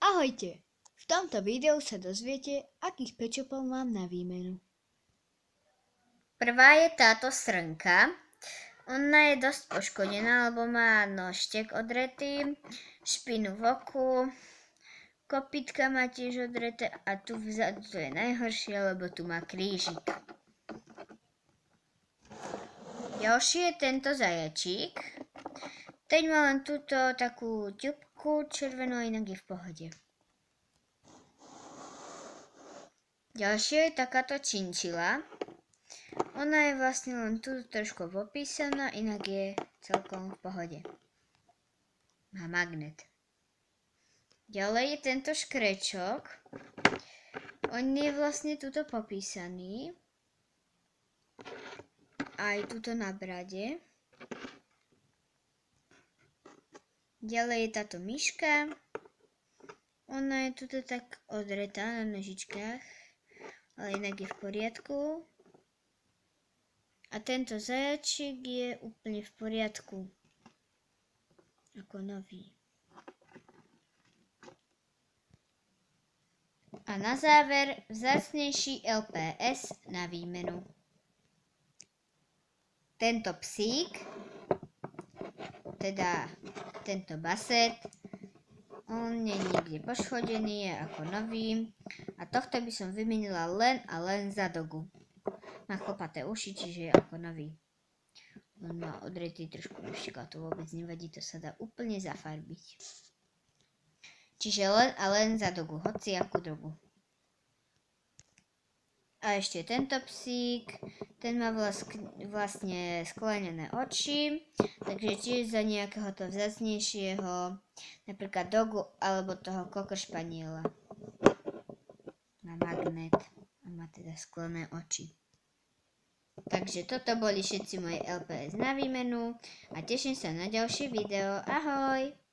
Ahojte! V tomto videu sa dozviete, akých pečopov mám na výmenu. Prvá je táto srnka. Ona je dosť poškodená, lebo má nožtek odretý, špinu v oku, kopytka má tiež odreté a tu vzadu to je najhoršie, lebo tu má krížik. Ďalší je tento zajačík. Teď má len túto takú ťupku červenú a inak je v pohode. Ďalšia je takáto činčila. Ona je vlastne len tu trošku popísaná, inak je celkom v pohode. Má magnet. Ďalej je tento škrečok. On je vlastne tuto popísaný. Aj tuto na brade. Ďalej je táto myška. Ona je tuto tak odretá na nožičkách, ale inak je v poriadku. A tento zajačík je úplne v poriadku. Ako nový. A na záver vzácnejší LPS na výmenu. Tento psík, teda tento baset, on nie je nikde poškodený, je ako nový. A tohto by som vymenila len a len za dogu. Má chlpaté uši, čiže je ako nový. On má odretý trošku nožtek, ale to vôbec nevadí, to sa dá úplne zafarbiť. Čiže len a len za dogu, hoci akú dogu. A ešte tento psík, ten má vlastne sklenené oči, takže tiež za nejakého to vzácnejšieho, napríklad dogu alebo toho cocker spaniela. Má magnet a má teda sklené oči. Takže toto boli všetci moje LPS na výmenu a teším sa na ďalšie video. Ahoj!